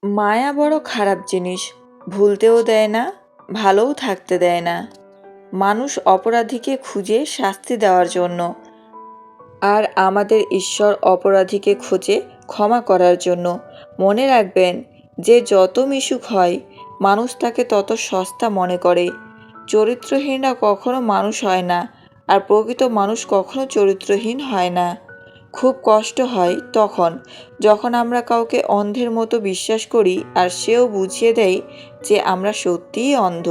মায়া বড় খারাপ জিনিস, ভুলতেও দেয় না, ভালোও থাকতে দেয় না। মানুষ অপরাধীকে খুঁজে শাস্তি দেওয়ার জন্য, আর আমাদের ঈশ্বর অপরাধীকে খোঁজে ক্ষমা করার জন্য। মনে রাখবেন, যে যত মিশুক হয় মানুষ তাকে তত সস্তা মনে করে। চরিত্রহীনরা কখনো মানুষ হয় না, আর প্রকৃত মানুষ কখনো চরিত্রহীন হয় না। খুব কষ্ট হয় যখন আমরা কাউকে অন্ধের মতো বিশ্বাস করি আর সেও বুঝিয়ে দেয় যে আমরা সত্যিই অন্ধ।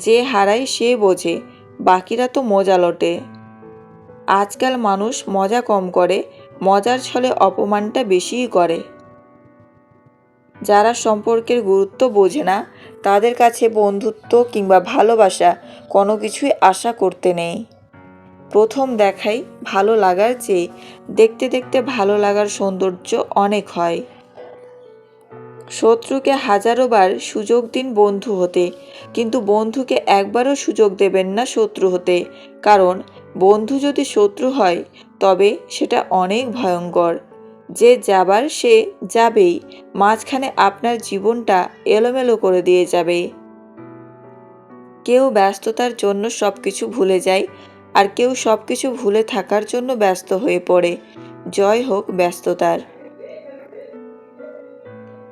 যে হারায় সে বোঝে, বাকিরা তো মজা লোটে। আজকাল মানুষ মজা কম করে, মজার ছলে অপমানটা বেশিই করে। যারা সম্পর্কের গুরুত্ব বোঝে না, তাদের কাছে বন্ধুত্ব কিংবা ভালোবাসা কোনো কিছুই আশা করতে নেই। প্রথম দেখাই ভালো লাগার চেয়ে দেখতে দেখতে ভালো লাগার সৌন্দর্য অনেক হয়। শত্রুকে হাজারো বার সুযোগ দিন বন্ধু হতে, কিন্তু বন্ধুকে একবারও সুযোগ দেবেন না শত্রু হতে। কারণ বন্ধু যদি শত্রু হয় তবে সেটা অনেক ভয়ঙ্কর। যে যাবার সে যাবেই, মাঝখানে আপনার জীবনটা এলোমেলো করে দিয়ে যাবে। কেউ ব্যস্ততার জন্য সব কিছু ভুলে যায়, আর কেউ সব কিছু ভুলে থাকার জন্য ব্যস্ত হয়ে পড়ে। জয় হোক ব্যস্ততার।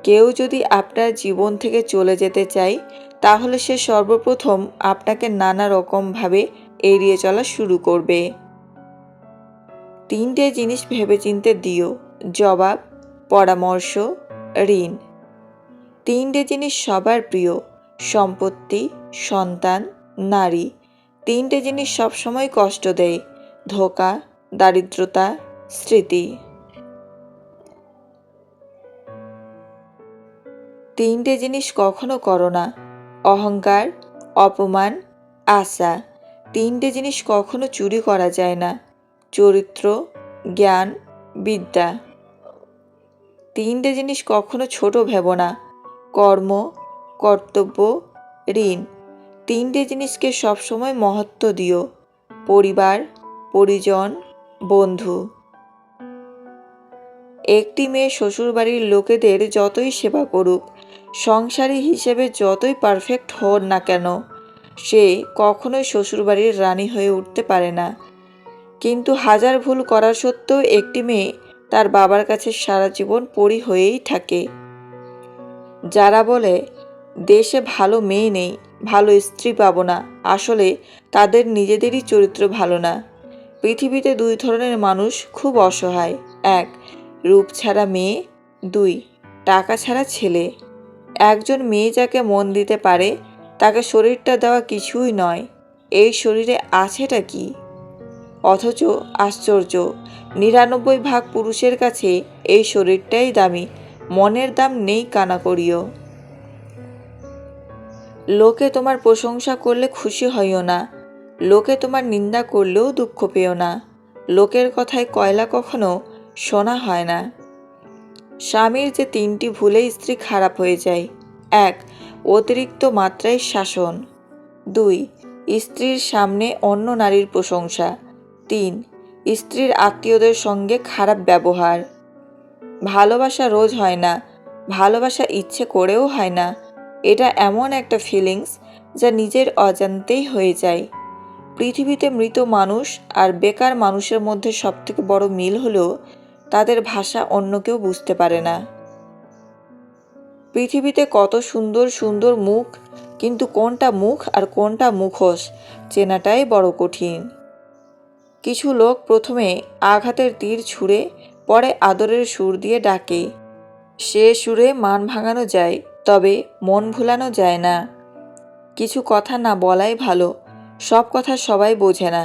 কেউ যদি আপনার জীবন থেকে চলে যেতে চায়, তাহলে সে সর্বপ্রথম আপনাকে নানা রকমভাবে এড়িয়ে চলা শুরু করবে। 3টে জিনিস ভেবেচিন্তে দিও: জবাব, পরামর্শ, ঋণ। 3টে জিনিস সবার প্রিয়: সম্পত্তি, সন্তান, নারী। 3টে জিনিস সবসময় কষ্ট দেয়: ধোঁকা, দারিদ্রতা, স্মৃতি। 3টে জিনিস কখনো করো না: অহংকার, অপমান, আশা। 3টে জিনিস কখনো চুরি করা যায় না: চরিত্র, জ্ঞান, বিদ্যা। 3টে জিনিস কখনো ছোট ভেবো না: কর্ম, কর্তব্য, ঋণ। 3টে জিনিসকে সবসময় মহত্ব দিও: পরিবার, পরিজন, বন্ধু। একটি মেয়ে শ্বশুরবাড়ির লোকেদের যতই সেবা করুক, সংসারী হিসেবে যতই পারফেক্ট হোক না কেন, সে কখনোই শ্বশুরবাড়ির রানী হয়ে উঠতে পারে না। কিন্তু হাজার ভুল করা সত্ত্বেও একটি মেয়ে তার বাবার কাছে সারা জীবন পরী হয়েই থাকে। যারা বলে দেশে ভালো মেয়ে নেই, ভালো স্ত্রী পাবো না, আসলে তাদের নিজেদেরই চরিত্র ভালো না। পৃথিবীতে 2 ধরনের মানুষ খুব অসহায়: 1 রূপ ছাড়া মেয়ে, 2 টাকা ছাড়া ছেলে। একজন মেয়ে যাকে মন দিতে পারে, তাকে শরীরটা দেওয়া কিছুই নয়। এই শরীরে আছেটা কি? অথচ আশ্চর্য, 99 ভাগ পুরুষের কাছে এই শরীরটাই দামি, মনের দাম নেই কানাকড়িও। লোকে তোমার প্রশংসা করলে খুশি হইও না, লোকে তোমার নিন্দা করলেও দুঃখ পেও না। লোকের কথায় কয়লা কখনো শোনা হয় না। স্বামীর যে 3টি ভুলে স্ত্রী খারাপ হয়ে যায়: 1 অতিরিক্ত মাত্রায় শাসন, 2 স্ত্রীর সামনে অন্য নারীর প্রশংসা, 3 স্ত্রীর আত্মীয়দের সঙ্গে খারাপ ব্যবহার। ভালোবাসা রোজ হয় না, ভালোবাসা ইচ্ছে করেও হয় না। এটা এমন একটা ফিলিংস যা নিজের অজান্তেই হয়ে যায়। পৃথিবীতে মৃত মানুষ আর বেকার মানুষের মধ্যে সবথেকে বড় মিল হলো তাদের ভাষা অন্য কেউ বুঝতে পারে না। পৃথিবীতে কত সুন্দর সুন্দর মুখ, কিন্তু কোনটা মুখ আর কোনটা মুখোশ চেনাটাই বড় কঠিন। কিছু লোক প্রথমে আঘাতের তীর ছুঁড়ে পরে আদরের সুর দিয়ে ডাকে। সে সুরে মান ভাঙানো যায়, তবে মন ভুলানো যায় না। কিছু কথা না বলাই ভালো, সব কথা সবাই বোঝে না।